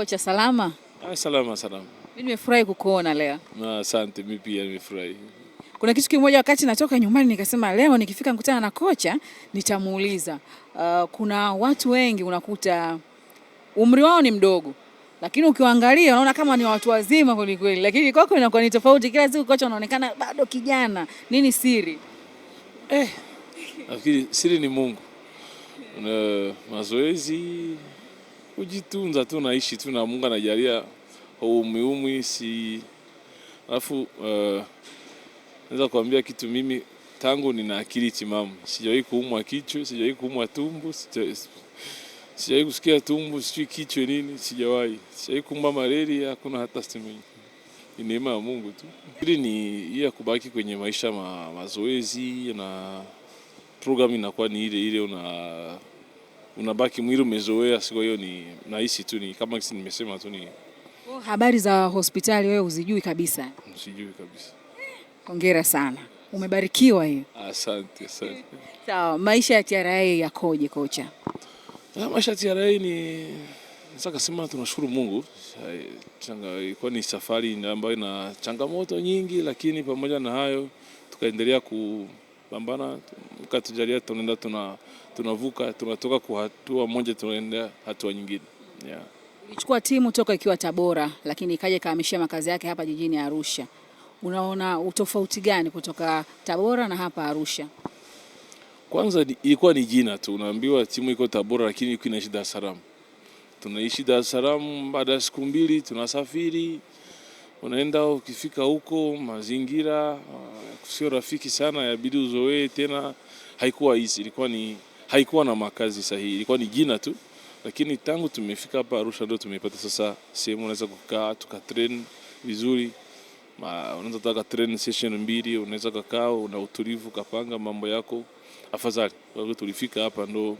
Kocha salama? Salama. Mimi nimefurahi kukuona leo. Asante, mimi pia nimefurahi. Kuna kitu kimoja wakati natoka nyumbani nikasema leo nikifika nikutana na kocha nitamuuliza. Kuna watu wengi unakuta umri wao ni mdogo, lakini ukiwaangalia unaona kama ni watu wazima kweli kweli, lakini kwako inakuwa ni tofauti. Kila siku kocha unaonekana bado kijana. Nini siri? Nafikiri siri ni Mungu. Mazoezi, kujitunza tu, naishi tu na Mungu anajalia umri si. Alafu naweza kuambia kitu, mimi tangu nina akili timamu sijawahi kuumwa kichwa, sijawahi kuumwa tumbo, sijawahi kusikia tumbo sijui kichwa nini, sijawahi kuumwa malaria, hakuna hata simu. Ni neema ya Mungu tu. Hili ni ya kubaki kwenye maisha mazoezi na program inakuwa ni ile unabaki mwili umezoea, sio hiyo. Ni nahisi tu ni kama nimesema tu ni habari za hospitali wewe uzijui kabisa? Sijui kabisa. Hongera sana. Umebarikiwa hiyo. Asante. Sawa, maisha ya TRA yakoje kocha? Maisha ya TRA nataka kusema tunashukuru Mungu. Ilikuwa ni safari ambayo ina changamoto nyingi, lakini pamoja na hayo tukaendelea kupambana, tukatujalia tunaenda tunavuka, tunatoka kwa hatua moja tunaenda hatua nyingine. Ulichukua timu toka ikiwa Tabora, lakini ikaja kahamishia makazi yake hapa jijini Arusha. Unaona utofauti gani kutoka Tabora na hapa Arusha? Kwanza ilikuwa ni jina tu, unaambiwa timu iko Tabora lakini iko inaishi Dar es Salaam. Tunaishi Dar es Salaam, baada ya siku mbili tunasafiri. Unaenda, ukifika huko mazingira sio rafiki sana, yabidi uzoee tena. Haikuwa easy, haikuwa na makazi sahihi, ilikuwa ni jina tu. Lakini tangu tumefika hapa Arusha ndio tumepata sasa sehemu unaweza kukaa tukatrain vizuri. Unaweza taka train session 2, unaweza kukaa una utulivu kapanga mambo yako afadhali. Kwa hiyo tulifika hapa ndo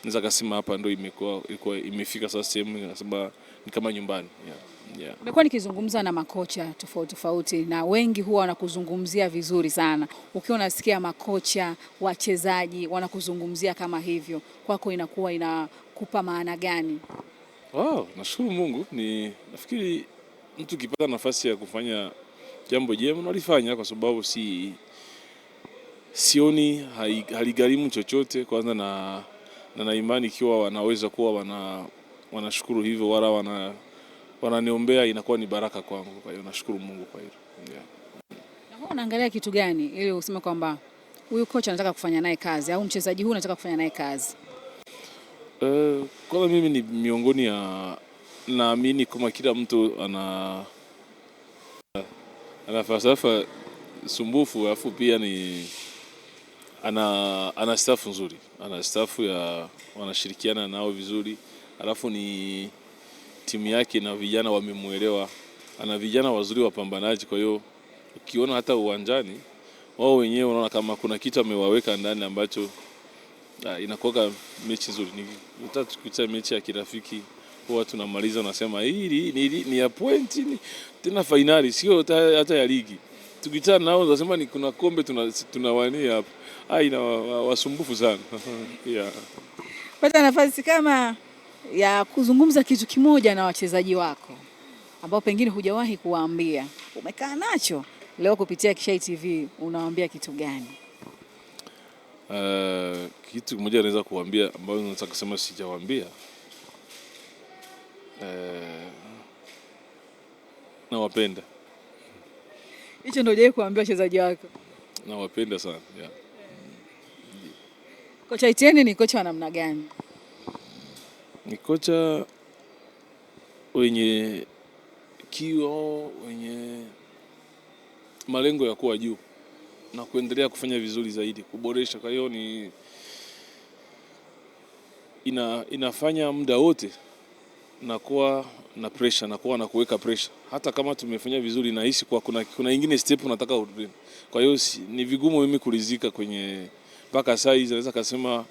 naweza kusema hapa ndo ilikuwa imefika sasa sehemu nasema ni kama nyumbani. Nimekuwa nikizungumza na makocha tofauti na wengi huwa wanakuzungumzia vizuri sana. Ukiwa unasikia makocha, wachezaji wanakuzungumzia kama hivyo, kwako inakuwa inakupa maana gani? Nashukuru Mungu. Nafikiri mtu ukipata nafasi ya kufanya jambo jema unalifanya, kwa sababu sioni haligharimu chochote. Kwanza na imani ikiwa wanaweza kuwa wanashukuru hivyo wala wananiombea, inakuwa ni baraka kwangu. Kwa hiyo nashukuru Mungu kwa hilo. Na unaangalia kitu gani ili useme kwamba huyu kocha anataka kufanya naye kazi au mchezaji huyu anataka kufanya naye kazi? Kwa mimi ni miongoni ya naamini kama kila mtu ana falsafa sumbufu, alafu pia ana staff nzuri, ana staff ya wanashirikiana nao vizuri, alafu ni timu yake na vijana wamemuelewa, ana vijana wazuri wapambanaji. Kwa hiyo ukiona hata uwanjani wao wenyewe unaona kama kuna kitu amewaweka ndani ambacho inakuwa mechi nzuri. Tukikuta mechi ya kirafiki huwa tunamaliza unasema hii ni ya point tena finali, sio hata ya ligi. Tukikutana nao tunasema ni kuna kombe tunawania hapa. Ina wasumbufu sana. Pata nafasi kama ya kuzungumza kitu kimoja na wachezaji wako ambao pengine hujawahi kuwaambia, umekaa nacho leo kupitia Kishai TV, unawaambia kitu gani? Kitu kimoja naweza kuambia ambao nataka kusema sijawaambia. Nawapenda. Hicho ndio je kuambia wachezaji wako? Nawapenda sana. Kocha Etienne ni kocha wa namna gani? Ni kocha wenye malengo ya kuwa juu na kuendelea kufanya vizuri zaidi, kuboresha. Kwa hiyo inafanya muda wote nakuwa na pressure, nakuwa na kuweka pressure. Hata kama tumefanya vizuri nahisi kwa kuna nyingine step nataka urudi. Kwa hiyo ni vigumu mimi kulizika kwenye mpaka saa hizi. Naweza kusema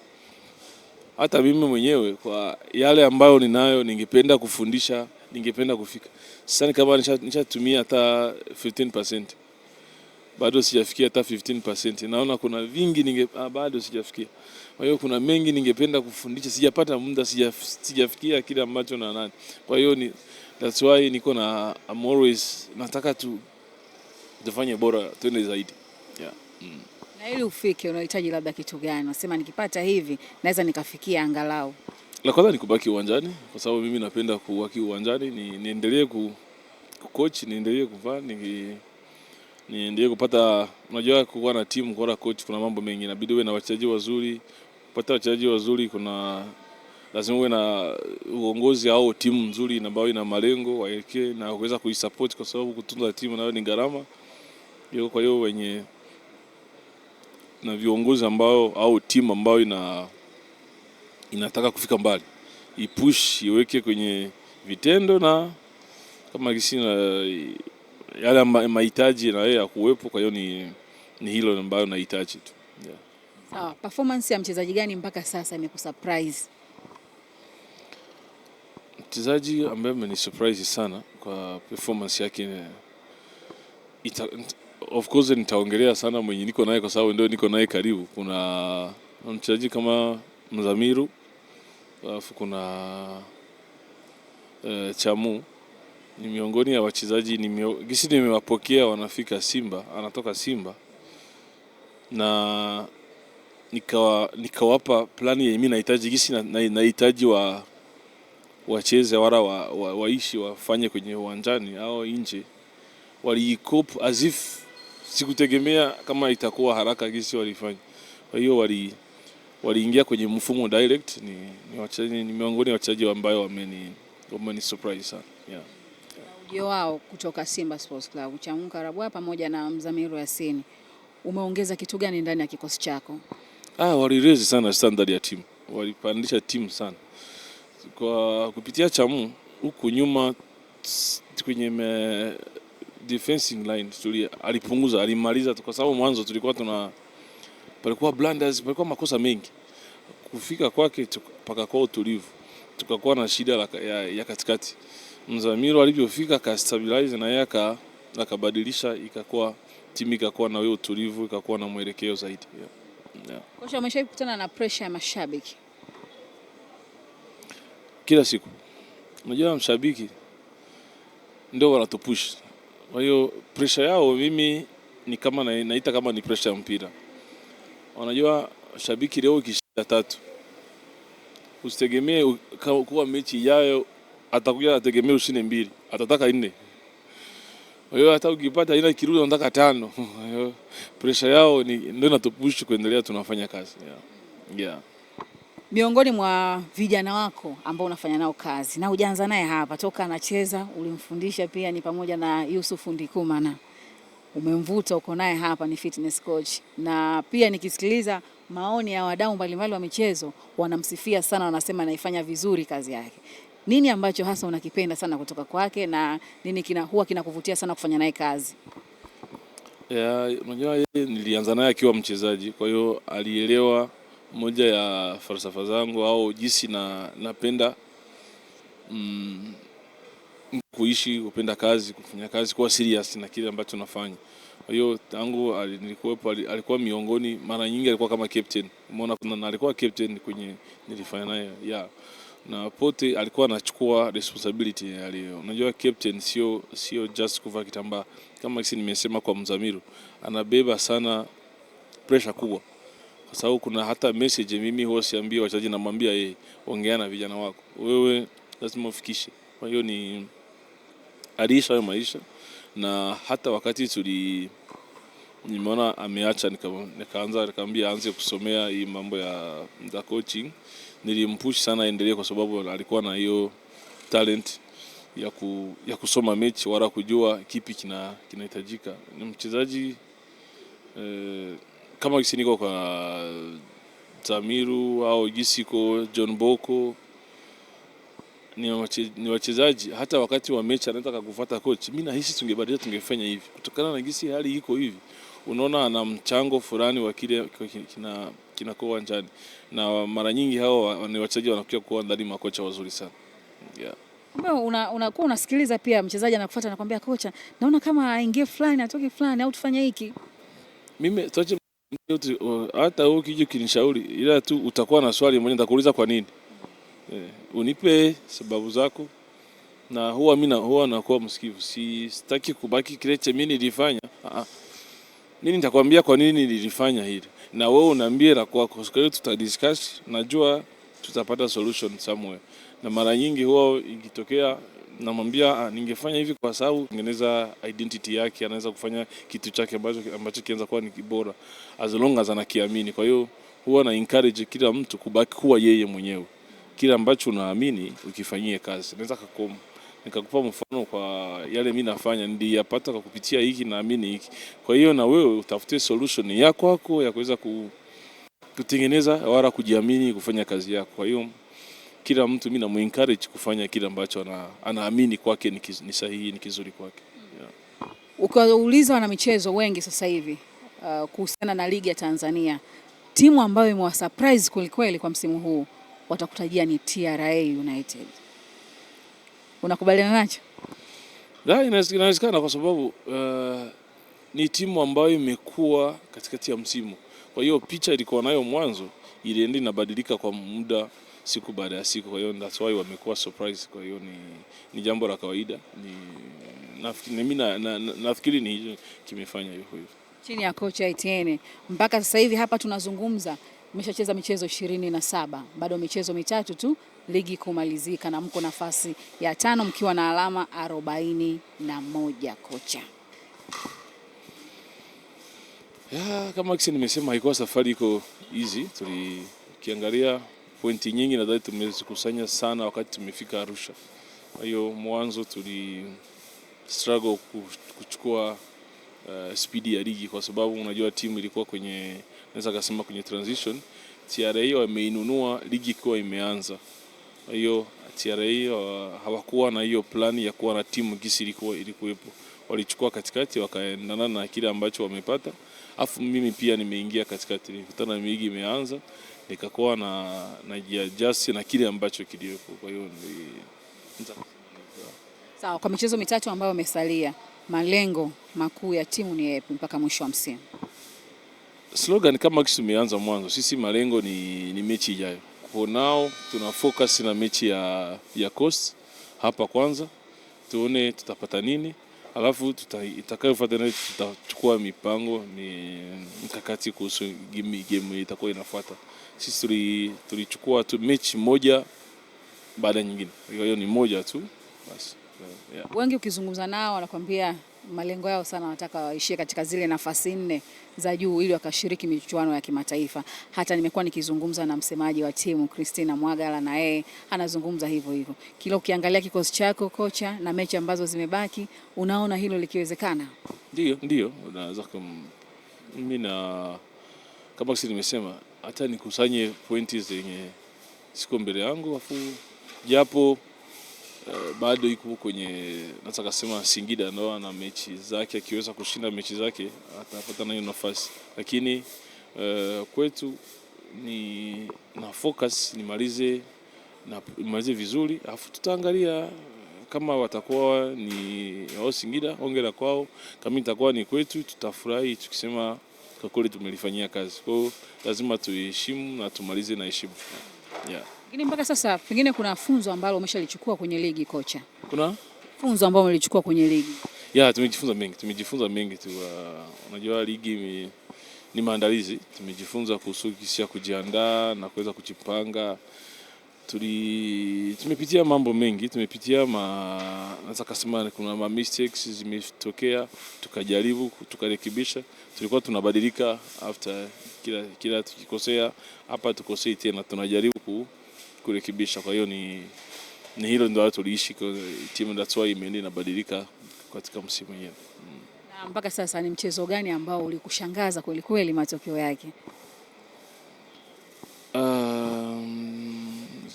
hata mimi mwenyewe kwa yale ambayo ninayo ningependa kufundisha, ningependa kufika. Sasa kama nishatumia hata 15%. bado sijafikia hata 15%. Naona kuna vingi bado sijafikia. Kwa hiyo kuna mengi ningependa kufundisha, sijapata muda, sijafikia kile ambacho na nani. Kwa hiyo that's why I'm always nataka tufanye bora, twende zaidi. Yeah. Na ili ufike unahitaji labda kitu gani? Unasema nikipata hivi naweza nikafikia angalau. La kwanza ni kubaki uwanjani, kwa sababu mimi napenda kubaki uwanjani, niendelee coach, niendelee kuvaa, niendelee kupata, unajua kuwa na timu, kuwa na coach, kuna mambo mengi, inabidi uwe na wachezaji wazuri. Kupata wachezaji wazuri lazima uwe na uongozi au timu nzuri ambayo ina malengo waelekee na kuweza kuisupport, kwa sababu kutunza timu nayo ni gharama. Kwa hiyo na viongozi ambao au timu ambayo inataka kufika mbali, ipush, iweke kwenye vitendo, na kama kisi na yale mahitaji na yeye ya kuwepo. Kwa hiyo ni hilo ambayo nahitaji tu. Yeah. Sawa, performance ya mchezaji gani mpaka sasa imekusurprise? Mchezaji ambaye amenisurprise sana kwa performance yake, of course nitaongelea sana mwenye niko naye, kwa sababu ndio niko naye karibu. Kuna mchezaji kama Mzamiru, alafu kuna Chamu, ni miongoni ya wachezaji gisi nimewapokea, wanafika Simba, anatoka Simba, na nikawapa plani yenye mimi nahitaji, gisi nahitaji wacheze wala waishi wafanye kwenye uwanjani au nje. Walicope as if sikutegemea kama itakuwa haraka gisi walifanya. Kwa hiyo waliingia kwenye mfumo direct. Ni miongoni wa wachezaji ambao wameni surprise sana. Yeah. Ujio wao kutoka Simba Sports Club, Chamu Karabwa pamoja na Mzamiru Yasini, umeongeza kitu gani ndani ya kikosi chako? Waliraise sana standard ya timu. Walipandisha timu sana. Kwa kupitia Chamu, huku nyuma kwenye defensive line alipunguza, alimaliza, kwa sababu mwanzo palikuwa blunders, palikuwa makosa mengi. Kufika kwake pakakuwa utulivu, tukakuwa na shida ya katikati. Mzamiru alipofika ka stabilize na yeye akabadilisha, ikakuwa timu ikakuwa na wewe utulivu, ikakuwa na mwelekeo zaidi. Yeah. Kocha, umeshakutana na pressure ya mashabiki? Kila siku. Unajua mshabiki ndio wanatupush. Kwa hiyo pressure yao mimi ni kama naita kama ni pressure ya mpira. Unajua shabiki leo ikishinda 3, usitegemee kuwa mechi ijayo atakuja ategemea ushinde 2, atataka 4. Kwa hiyo hata ukipata ina kirudi unataka 5. Kwa hiyo pressure yao ndio inatupush kuendelea, tunafanya kazi. Yeah. Miongoni mwa vijana wako ambao unafanya nao kazi na hujaanza naye hapa toka anacheza, ulimfundisha pia, ni pamoja na Yusuf Ndikumana, umemvuta uko naye hapa, ni fitness coach, na pia nikisikiliza maoni ya wadau mbalimbali wa michezo wanamsifia sana, wanasema anaifanya vizuri kazi yake. Nini ambacho hasa unakipenda sana kutoka kwake na nini huwa kinakuvutia sana kufanya naye kazi? Unajua yeye nilianza naye akiwa mchezaji, kwa hiyo alielewa moja ya falsafa zangu au jinsi napenda kuishi, kupenda kazi, kufanya kazi, kuwa serious na kile ambacho nafanya. Kwa hiyo tangu nilikuwepo alikuwa miongoni, mara nyingi alikuwa kama captain. Umeona alikuwa captain kwenye nilifanya naye. Yeah. Na pote alikuwa anachukua responsibility. Unajua captain sio just kuvaa kitambaa. Kama kisi nimesema kwa Mzamiru, anabeba sana pressure kubwa. Kwa sababu kuna hata message mimi huwa siambie wachezaji, namwambia yeye, ongea na vijana wako, wewe lazima ufikishe. Kwa hiyo aliisha hayo maisha, na hata wakati nimeona ameacha, nikamwambia aanze kusomea hii mambo ya coaching. Nilimpush sana endelee, kwa sababu alikuwa na hiyo talent ya kusoma mechi wala kujua kipi kinahitajika. Ni mchezaji kama kisi niko kwa Zamiru au Gisiko, John Boko, ni wachezaji hata wakati wa mechi anataka kufuata coach, mimi nahisi tungebadilisha, tungefanya hivi kutokana na gisi hali iko hivi. Unaona ana mchango fulani wa kile kinakuwa uwanjani, na mara nyingi hao ni wachezaji wanakuja kuwa ndani makocha wazuri sana. Yeah. Unasikiliza pia mchezaji anakufuata, anakuambia kocha, naona kama aingie fulani atoke fulani au tufanye hiki. Mimi tuache hata wewe ukija kinishauri, ila tu utakuwa na swali moja nitakuuliza kwa nini. Unipe sababu zako, na huwa nakuwa msikivu. Sitaki kubaki kile cha mimi nilifanya. Mimi nitakwambia kwa nini nilifanya hili, na wewe unaambia la kwako. Kwa hiyo tutadiscuss, najua tutapata solution somewhere. Na mara nyingi huwa ikitokea namwambia ningefanya hivi kwa sababu tengeneza identity yake, anaweza kufanya kitu chake ambacho kianza kuwa ni bora as long as anakiamini. Kwa hiyo huwa na encourage kila mtu kubaki kuwa yeye mwenyewe. Kile ambacho unaamini ukifanyie kazi. Naweza nikakupa mfano kwa yale mimi nafanya, niliyapata kwa kupitia hiki, naamini hiki. Kwa hiyo na wewe utafute solution ya kwako ya kuweza kutengeneza wala kujiamini kufanya kazi yako. Kwa hiyo kila mtu mimi namuencourage kufanya kile ambacho anaamini kwake ni sahihi, ni kizuri kwake. Ukiwauliza wana michezo wengi sasa hivi kuhusiana na ligi ya Tanzania, timu ambayo imewasurprise kweli kwa msimu huu watakutajia ni TRA United. Unakubaliana nacho? Inawezekana kwa sababu ni timu ambayo imekuwa katikati ya msimu. Kwa hiyo picha ilikuwa nayo mwanzo ilienda inabadilika kwa muda, siku baada ya siku. Kwa hiyo that's why wamekuwa surprise. Kwa hiyo ni jambo la kawaida. Nafikiri ni kimefanya hivyo. Chini ya kocha Etienne mpaka sasa hivi hapa tunazungumza, mmeshacheza michezo 27, bado michezo mitatu tu ligi kumalizika, na mko nafasi ya 5 mkiwa na alama 41. Kocha, kama kisi nimesema, haikuwa safari iko easy. Tulikiangalia pointi nyingi, nadhani tumezikusanya sana wakati tumefika Arusha. Kwa hiyo mwanzo tuli struggle kuchukua speed ya ligi, kwa sababu unajua timu ilikuwa naweza kusema kwenye transition. TRA wameinunua ligi ikiwa imeanza. Kwa hiyo TRA hawakuwa na hiyo plani ya kuwa na timu gisi ilikuwepo. Walichukua katikati, wakaendana na kile ambacho wamepata. Afu mimi pia nimeingia katikati, nilikutana na ligi imeanza, nikakuwa na adjust na kile ambacho kilikuwepo. Kwa hiyo sawa. Kwa michezo mitatu ambayo umesalia, malengo makuu ya timu ni yapi mpaka mwisho wa msimu? Slogan kama kisi tumeanza mwanzo, sisi malengo ni mechi ijayo. Kwa nao tuna focus na mechi ya Coast hapa kwanza, tuone tutapata nini, alafu itakayofuata na tutachukua mipango mikakati kuhusu game itakuwa inafuata. Sisi tulichukua tu mechi moja baada nyingine. Kwa hiyo ni moja tu basi. Yeah. Wengi ukizungumza nao wanakuambia malengo yao sana wanataka waishie katika zile nafasi 4 za juu ili wakashiriki michuano ya kimataifa. Hata nimekuwa nikizungumza na msemaji wa timu Christina Mwagala, na yeye anazungumza hivyo. Kila ukiangalia kikosi chako kocha na mechi ambazo zimebaki, unaona hilo likiwezekana? Ndio, unaweza mimi kama sisi nimesema hata nikusanye pointi zenye siko mbele yangu, afu japo bado iko kwenye nataka kusema Singida ndio ana mechi zake, akiweza kushinda mechi zake atapata na hiyo nafasi, lakini kwetu na focus nimalize vizuri, afu tutaangalia kama watakuwa ni wao Singida, hongera kwao. Kama itakuwa ni kwetu, tutafurahi tukisema kwa kweli tumelifanyia kazi. Kwa hiyo lazima tuheshimu na tumalize na heshima. Yeah. Lakini mpaka sasa pengine kuna funzo ambalo umeshalichukua kwenye ligi kocha? Kuna funzo ambalo umelichukua kwenye ligi? Tumejifunza mengi tu. Unajua ligi ni maandalizi. Tumejifunza kuhusu jinsi ya kujiandaa na kuweza kujipanga. Tumepitia mambo mengi, naweza kusema kuna mistakes zimetokea, tukajaribu tukarekebisha. Tulikuwa tunabadilika after kila tukikosea, hapa tukosei tena, tunajaribu kurekebisha. Kwa hiyo ni hilo ndio tuliishi kwa timu, that's why imeenda inabadilika katika msimu huu. Na mpaka sasa ni mchezo gani ambao ulikushangaza kweli matokeo yake?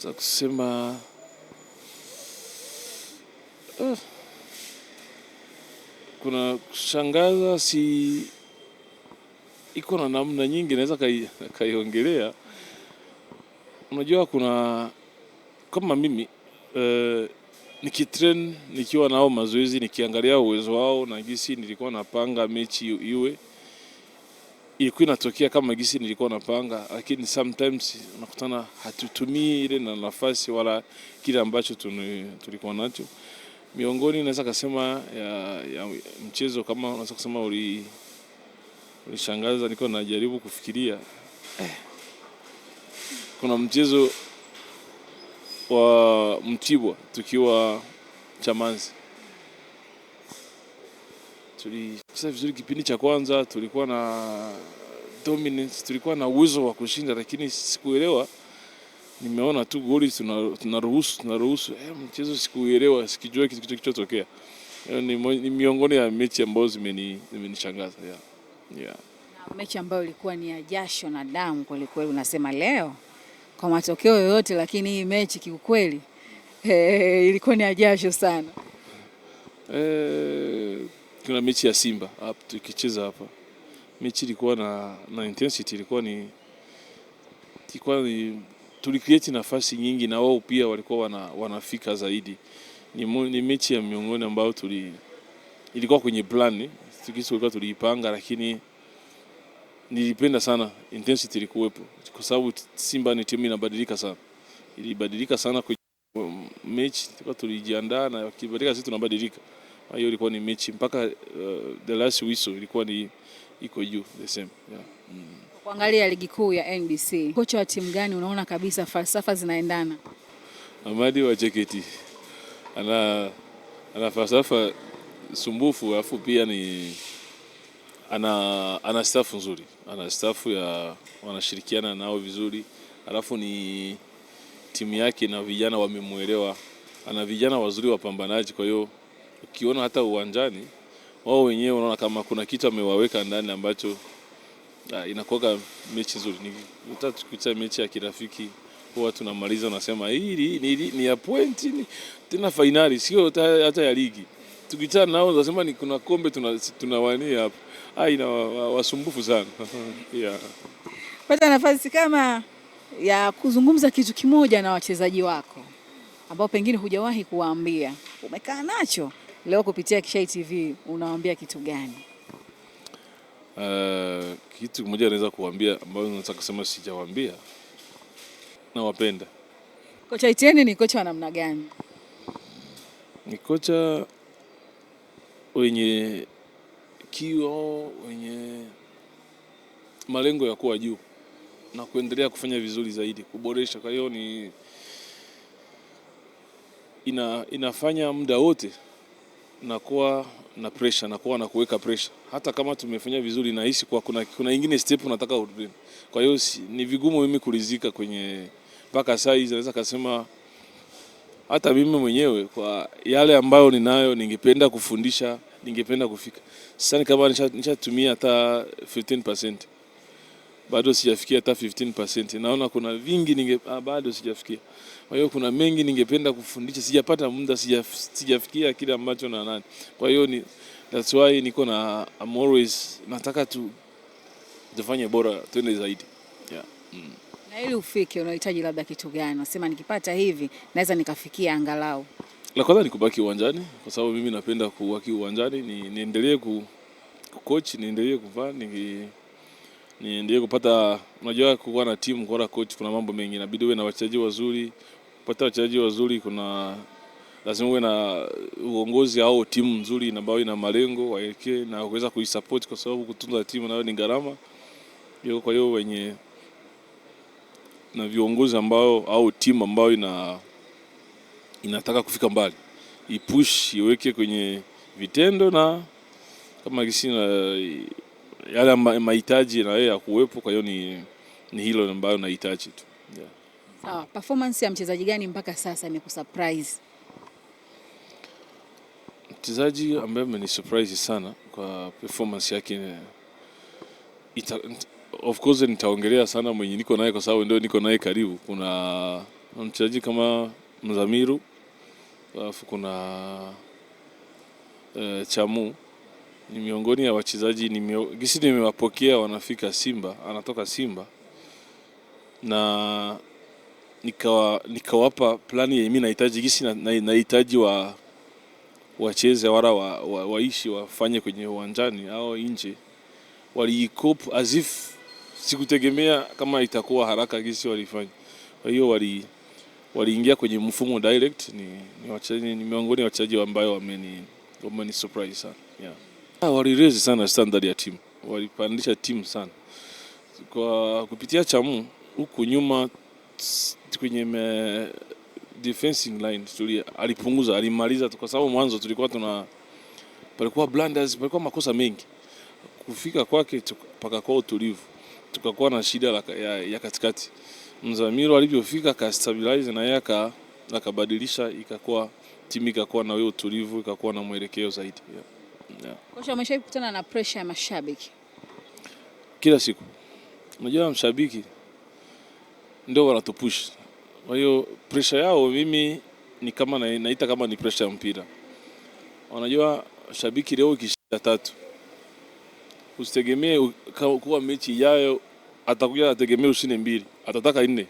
Za kusema kuna kushangaza, iko na namna nyingi naweza kaiongelea. Unajua kuna kama mimi nikitrain nikiwa nao mazoezi, nikiangalia uwezo wao na jinsi nilikuwa napanga mechi iwe, ilikuwa inatokea kama gisi nilikuwa napanga, lakini sometimes unakutana hatutumii ile na nafasi wala kile ambacho tulikuwa nacho. Miongoni naweza kusema ya mchezo kama naweza kusema ulishangaza, niko najaribu kufikiria. Kuna mchezo wa Mtibwa tukiwa Chamazi. Tulicheza vizuri kipindi cha kwanza, tulikuwa na dominance, tulikuwa na uwezo wa kushinda, lakini sikuelewa. Nimeona tu goli tunaruhusu. Mchezo sikuelewa, sikijua kitu kilichotokea. Ni miongoni ya mechi ambazo zimenishangaza. Yeah. Mechi ambayo ilikuwa ni ya jasho na damu kweli kweli, unasema leo kwa matokeo yoyote, lakini hii mechi kiukweli ilikuwa ni ya jasho sana. Kuna mechi ya Simba hapa tukicheza hapa. Mechi ilikuwa na intensity, ilikuwa ni tulicreate nafasi nyingi na wao pia walikuwa wanafika zaidi. Ni mechi ya miongoni ambao ilikuwa kwenye plan, tulikuwa tuliipanga, lakini nilipenda sana intensity ilikuwepo kwa sababu Simba ni timu inabadilika sana. Ilibadilika sana kwa mechi, tulijiandaa na kibadilika sisi tunabadilika. Hiyo ilikuwa ni mechi mpaka the last whistle ilikuwa ni iko juu the same. Yeah. Kuangalia ligi kuu ya NBC, kocha wa timu gani unaona kabisa falsafa zinaendana? Ahmadi wa JKT. Ana falsafa sumbufu, alafu pia ana staff nzuri. Ana staff ya wanashirikiana nao vizuri. Alafu ni timu yake na vijana wamemuelewa. Ana vijana wazuri wapambanaji, kwa hiyo ukiona hata uwanjani wao wenyewe unaona kama kuna kitu amewaweka ndani ambacho inakuwa mechi nzuri. Tukicheza mechi ya kirafiki huwa tunamaliza nasema hii ni ya point tena finali, sio hata ya ligi. Tukicheza nao tunasema ni kuna kombe tunawania hapa. Ina wasumbufu sana. Yeah. Pata nafasi kama ya kuzungumza kitu kimoja na wachezaji wako ambao pengine hujawahi kuwaambia, umekaa nacho leo kupitia Kishai TV, unawaambia kitu gani? Kitu kimoja naweza kuambia ambao nataka kusema sijawaambia, nawapenda. Kocha Etienne ni kocha wa namna gani? Ni kocha wenye wenye malengo ya kuwa juu na kuendelea kufanya vizuri zaidi, kuboresha. Kwa hiyo inafanya muda wote nakuwa na pressure, nakuwa na kuweka pressure. Hata kama tumefanya vizuri nahisi kwa kuna nyingine step unataka urudi. Kwa hiyo ni vigumu mimi kuridhika kwenye mpaka saa hizi. Naweza kusema hata mimi mwenyewe kwa yale ambayo ninayo ningependa kufundisha, ningependa kufika. Sasa kama nishatumia hata 15%. Bado sijafikia hata 15%. Naona kuna vingi bado sijafikia. Kwa hiyo kuna mengi ningependa kufundisha, sijapata muda, sijafikia kile ambacho na nani. Kwa hiyo that's why niko na I'm always nataka tufanye bora, twende zaidi. Yeah. Na ili ufike unahitaji labda kitu gani? Unasema nikipata hivi naweza nikafikia angalau. La kwanza ni kubaki uwanjani, kwa sababu mimi napenda kubaki uwanjani, niendelee coach, niendelee kuvaa, niendelee kupata, unajua kuwa na timu, kuwa na coach kuna mambo mengi, inabidi uwe na wachezaji wazuri. Kupata wachezaji wazuri lazima uwe na uongozi au timu nzuri ambayo ina malengo waelekee na kuweza kuisupport, kwa sababu kutunza timu nayo ni gharama. Kwa hiyo wenye na viongozi ambao au timu ambayo inataka kufika mbali, ipush, iweke kwenye vitendo na kama kisi na yale mahitaji na yeye kuwepo. Kwa hiyo ni hilo ambayo nahitaji tu. Yeah. Sawa, performance ya mchezaji gani mpaka sasa imekusurprise? Mchezaji ambaye amenisurprise sana kwa performance yake, of course nitaongelea sana mwenye niko naye kwa sababu ndio niko naye karibu. Kuna mchezaji kama Mzamiru, alafu kuna Chamu. Ni miongoni ya wachezaji gisi nimewapokea wanafika Simba, anatoka Simba, na nikawapa plani ya mimi nahitaji gisi nahitaji wacheze wala waishi wafanye kwenye uwanjani au nje, walicope as if sikutegemea kama itakuwa haraka gisi walifanya. Kwa hiyo waliingia kwenye mfumo direct. Ni miongoni wa wachezaji ambao wameni surprise sana. Yeah. Waliraise sana standard ya timu. Walipandisha timu sana. Kwa kupitia Chamu huku nyuma kwenye defensive line alipunguza, alimaliza kwa sababu mwanzo palikuwa blunders, palikuwa makosa mengi. Kufika kwake paka kwa utulivu, tukakuwa na shida ya katikati. Mzamiru alipofika ka stabilize na yeye akabadilisha, ikakuwa timu ikakuwa na wewe utulivu, ikakuwa na mwelekeo zaidi. Yeah. Kocha, umeshawahi kukutana na pressure ya mashabiki? Kila siku. Unajua mashabiki ndio wanatupush. Kwa hiyo pressure yao mimi ni kama naita kama ni pressure ya mpira. Unajua shabiki leo ikishinda 3, usitegemee kuwa mechi ijayo atakuja ategemea ushinde 2, atataka 4.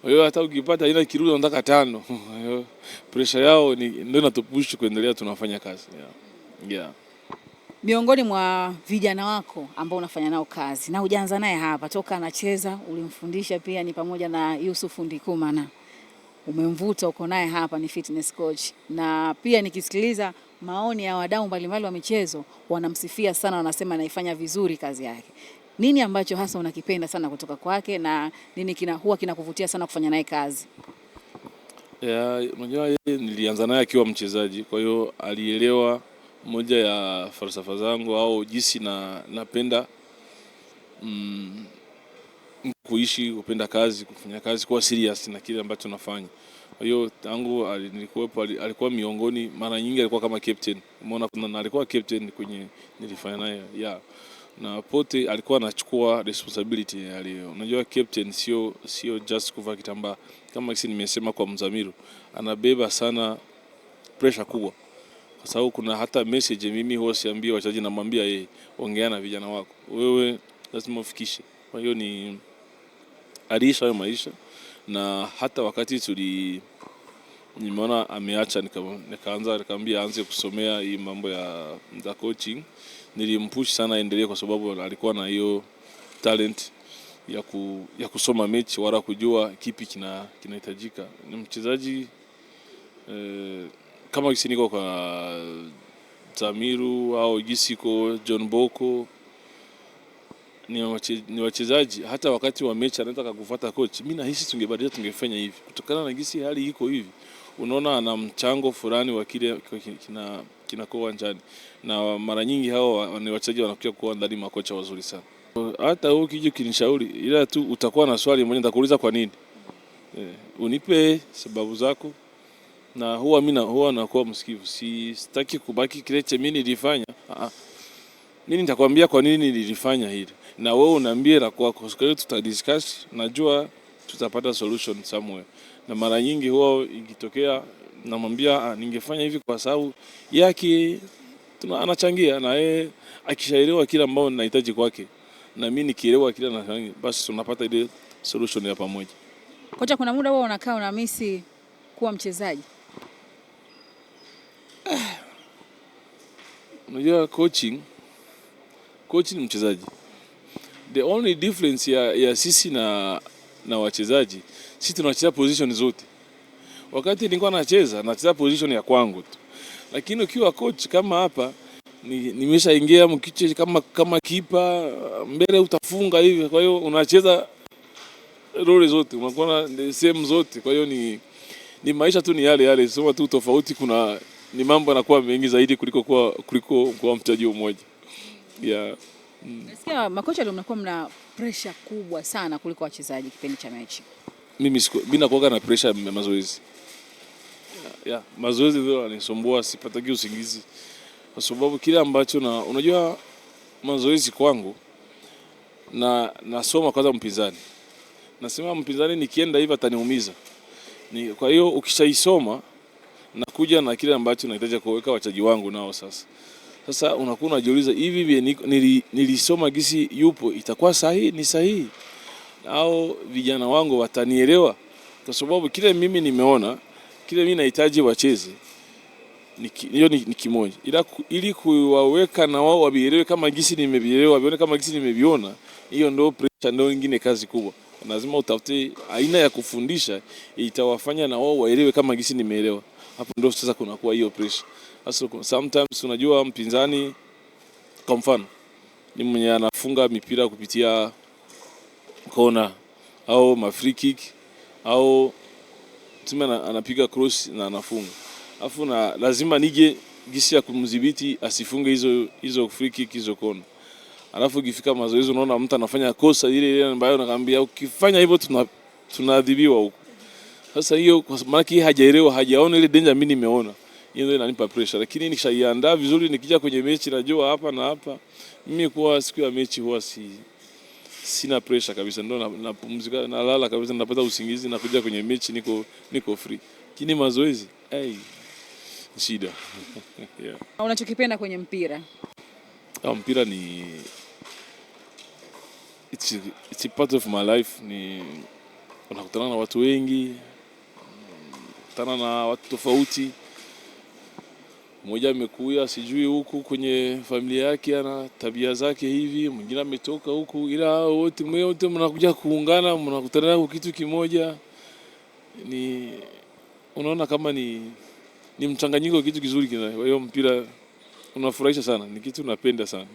Kwa hiyo hata ukipata ina kirudi unataka 5. Kwa hiyo pressure yao ndio inatupush kuendelea tunafanya kazi. Yeah. Miongoni mwa vijana wako ambao unafanya nao kazi na hujaanza naye hapa toka anacheza, ulimfundisha pia, ni pamoja na Yusuf Ndikumana. Umemvuta, uko naye hapa, ni fitness coach. Na pia nikisikiliza maoni ya wadau mbalimbali wa michezo, wanamsifia sana, wanasema anaifanya vizuri kazi yake. Nini ambacho hasa unakipenda sana kutoka kwake na nini huwa kinakuvutia sana kufanya naye kazi? Unajua yeye nilianza naye akiwa mchezaji, kwa hiyo alielewa moja ya falsafa zangu au jinsi napenda kuishi, kupenda kazi, kufanya kazi kwa serious na kile ambacho nafanya. Kwa hiyo tangu nilikuwepo alikuwa miongoni, mara nyingi alikuwa kama captain. Umeona kuna alikuwa captain kwenye nilifanya naye. Yeah. Na pote alikuwa anachukua responsibility. Unajua captain sio just kuvaa kitambaa. Kama kisi nimesema kwa Mzamiru, anabeba sana pressure kubwa. Kwa sababu kuna hata message mimi huwa siambie wachezaji, namwambia yeye, ongea na vijana wako. Wewe lazima ufikishe. Kwa hiyo aliisha hayo maisha, na hata wakati nimeona ameacha, nikamwambia aanze kusomea hii mambo ya coaching. Nilimpush sana endelee, kwa sababu alikuwa na hiyo talent ya kusoma mechi wala kujua kipi kinahitajika. Ni mchezaji kama kisi niko kwa Zamiru au Gisiko, John Boko, ni wachezaji hata wakati wa mechi anataka kufuata coach, mimi nahisi tungebadilisha, tungefanya hivi kutokana na gisi hali iko hivi. Unaona ana mchango fulani wa kile kinakuwa uwanjani, na mara nyingi hao ni wachezaji wanakuja kuwa ndani makocha wazuri sana. Hata wewe ukija kinishauri, ila tu utakuwa na swali moja nitakuuliza, kwa nini? Unipe sababu zako, na huwa nakuwa msikivu. Sitaki kubaki kile cha mimi nilifanya. Mimi nitakwambia kwa nini nilifanya hili, na wewe unaambia la kwako. Kwa hiyo tutadiscuss, najua tutapata solution somewhere. Na mara nyingi huwa ikitokea namwambia ningefanya hivi kwa sababu yake, anachangia, na yeye akishaelewa kila ambao ninahitaji kwake na mimi nikielewa kila na, basi tunapata ile solution ya pamoja. Kocha, kuna muda wewe unakaa unamisi kuwa mchezaji? Unajua coach ni mchezaji. The only difference ya sisi na wachezaji, sisi tunacheza position zote. Wakati nilikuwa nacheza position ya kwangu tu. Lakini ukiwa coach kama hapa, nimeshaingia mkiche kama kipa, mbele utafunga hivi. Kwa hiyo unacheza role zote, unakuwa na same zote. Kwa hiyo ni maisha tu ni yale, sema tu tofauti, ni mambo yanakuwa mengi zaidi kuliko kwa mchezaji mmoja. Yeah. Nasikia makocha ndio mnakuwa mna pressure kubwa sana kuliko wachezaji kipindi cha mechi. Mimi nakuwa na pressure ya mazoezi. Yeah, mazoezi ndio yanisumbua, sipataki usingizi. Kwa sababu kile ambacho unajua mazoezi kwangu, nasoma kwanza mpinzani. Nasema mpinzani nikienda hivi ataniumiza. Kwa hiyo ukishaisoma nakuja na kile ambacho nahitaji kuweka wachezaji wangu nao sasa unakuwa unajiuliza, hivi nilisoma gisi yupo itakuwa sahihi, ni sahihi au vijana wangu watanielewa? Kwa sababu kile mimi nimeona, kile mimi nahitaji wacheze hiyo ni kimoja, ila ili kuwaweka na wao wabielewe kama gisi nimebielewa, waone kama gisi nimeviona, hiyo ndio pressure, ndio nyingine kazi kubwa. Lazima utafute aina ya kufundisha itawafanya na wao waelewe kama gisi nimeelewa. Hapo ndio sasa kunakuwa hiyo pressure. Sasa sometimes unajua mpinzani kwa mfano ni mwenye anafunga mipira kupitia kona au ma free kick au tuseme anapiga cross na anafunga. Alafu na lazima nije gisi ya kumdhibiti asifunge hizo free kick hizo kona. Alafu ukifika mazoezi unaona mtu anafanya kosa ile ambayo nakwambia ukifanya hivyo tunaadhibiwa huko. Sasa hiyo kwa maana hajaelewa, hajaona ile danger mimi nimeona. Hiyo ndio inanipa pressure, lakini nikishaiandaa vizuri nikija kwenye mechi najua hapa na hapa. Mimi kwa siku ya mechi huwa sina pressure kabisa, ndio napumzika, nalala kabisa, napata usingizi na kuja kwenye mechi niko free. Lakini mazoezi shida. Yeah. Unachokipenda kwenye mpira? Mpira ni it's a part of my life. Ni unakutana na watu wengi, unakutana na watu tofauti. Mmoja amekuja sijui huku kwenye familia yake ana tabia zake hivi, mwingine ametoka huku, ila wote mnakuja kuungana, mnakutana kwa kitu kimoja. Ni unaona kama ni mchanganyiko, kitu kizuri kina. Kwa hiyo mpira unafurahisha sana, ni kitu napenda sana.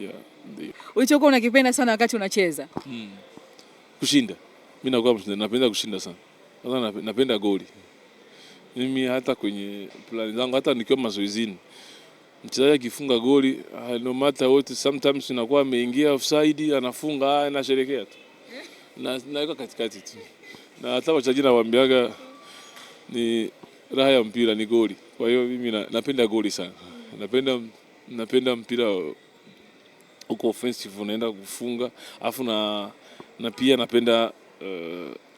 Yeah, ndio. Ulichokuwa unakipenda sana wakati unacheza? Kushinda. Mimi nakuwa mshindi, napenda kushinda sana. Kwanza napenda goli. Mimi hata kwenye plani zangu, hata nikiwa mazoezini, mchezaji akifunga goli, no matter what, sometimes inakuwa ameingia offside, anafunga, anasherehekea tu. Na yuko katikati tu. Na hata wachezaji nawaambiaga ni raha ya mpira ni goli. Kwa hiyo mimi napenda goli sana. Napenda mpira uko offensive, unaenda kufunga, afu na pia napenda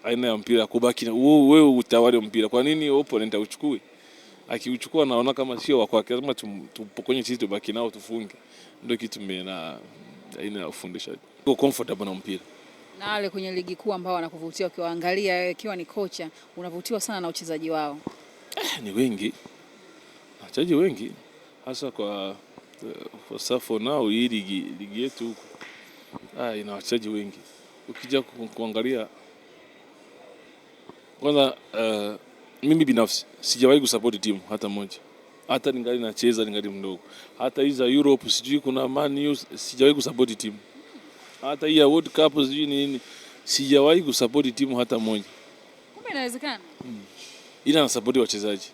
aina ya mpira kubaki na wewe utawale mpira. Kwa nini opponent auchukue? Akiuchukua naona kama sio wa kwake, lazima tupokonye sisi tubaki nao tufunge. Ndio kitu mimi na aina ya ufundishaji. Uko comfortable na mpira. Na wale kwenye ligi kuu ambao wanakuvutia ukiwaangalia, ikiwa ni kocha, unavutiwa sana na uchezaji wao? Ni wengi. Wachezaji wengi hasa kwa for now hii ligi yetu huko. Ina wachezaji wengi. Ukija kuangalia kwanza, mimi binafsi sijawahi kusupport timu hata moja. Hata ningali nacheza ningali mdogo. Hata hizo Europe sijui kuna Man U, sijawahi kusupport timu. Hata hii World Cup sijui nini, sijawahi kusupport timu hata moja. Kumbe inawezekana? Ila na support wachezaji.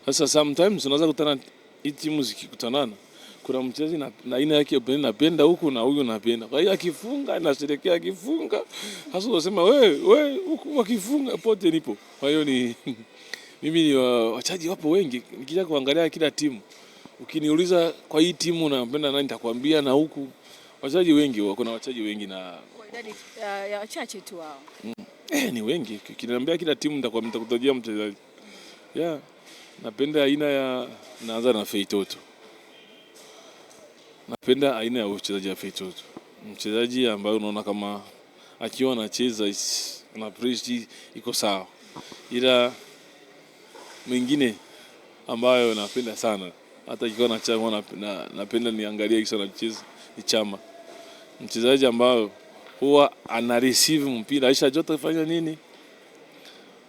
Sasa sometimes unaweza kutana hii timu zikikutanana, kuna mchezaji na aina yake napenda huku na huyu napenda. Kwa hiyo akifunga nasherehekea, akifunga hasa unasema wewe huku akifunga pote nipo. Kwa hiyo ni mimi ni wachezaji wapo wengi, nikija kuangalia kila timu. Ukiniuliza kwa hii timu unapenda nani, nitakwambia na huku wachezaji wengi, kuna wachezaji wengi na kwa idadi ya wachache tu hao. Ni wengi. Ukiniambia kila timu nitakutajia mchezaji. Yeah. Napenda aina ya, naanza na Feitoto. Napenda aina ya uchezaji wa Feitoto. Mchezaji ambaye unaona kama akiwa anacheza na pressure iko sawa. Ila mwingine ambayo napenda sana, hata akiwa anacheza napenda niangalie kisha anacheza, ni Chama. Mchezaji ambaye huwa ana receive mpira aisha jota kufanya nini.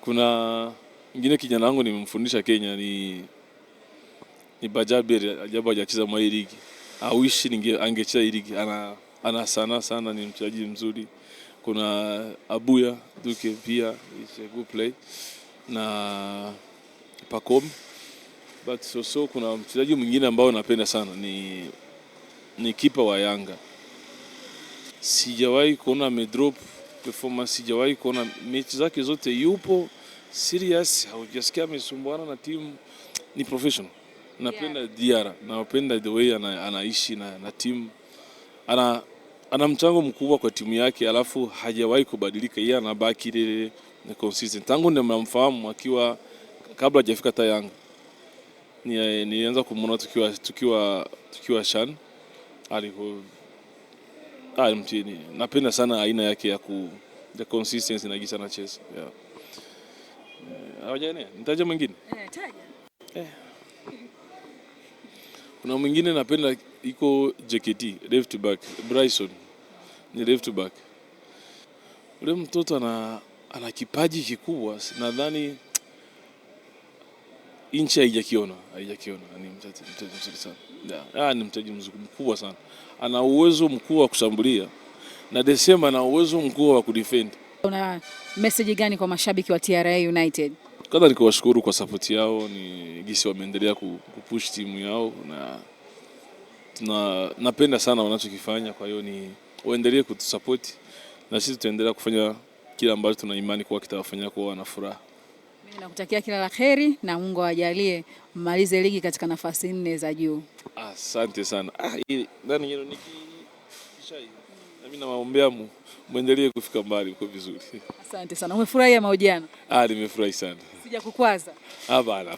Kuna mwingine kijana wangu nimemfundisha Kenya ni Bajaber, ajabu hajacheza mwa hii ligi. Awishi angecheza hii ligi. Ana sana ni mchezaji mzuri. Kuna Abuya Duke pia is a good play. Na Pacome. But so kuna mchezaji mwingine ambao napenda sana ni kipa wa Yanga. Sijawahi kuona amedrop performance, sijawahi kuona mechi zake zote yupo serious, haujasikia amesumbuana na timu, ni professional. Napenda Diarra, napenda the way anaishi na timu. Ana mchango mkubwa kwa timu yake, alafu hajawahi kubadilika, yeye anabaki ile consistent. Tangu nimemfahamu akiwa kabla hajafika hata Yanga. Nilianza kumuona tukiwa Shan. Mtini. Napenda sana aina yake ya consistency na gisa anacheza. Yeah. Hawajane, nitaje mwingine? Taja. Kuna mwingine napenda iko JKT, left back, Bryson ni left back. Ule mtoto ana kipaji kikubwa, nadhani inchi haijakiona. Ni mchezaji mzuri sana. Ni mchezaji mkubwa sana. Ana uwezo mkubwa wa kushambulia na desema ana uwezo mkubwa wa kudefend. Una message gani kwa mashabiki wa TRA United? Kwanza ni kuwashukuru kwa support yao, ni gisi wameendelea kupush timu yao na napenda sana wanachokifanya, kwa hiyo ni waendelee kutusupport na sisi tutaendelea kufanya kila ambacho tuna imani kwa kitawafanya kuwa na furaha. Mimi nakutakia kila la kheri na Mungu awajalie mmalize ligi katika nafasi 4 za juu. Asante sana. Nani yenu nikishai. Na mimi nawaombea muendelee kufika mbali kwa vizuri. Asante sana. Umefurahia mahojiano? Nimefurahi sana. Sija kukwaza? Hapana.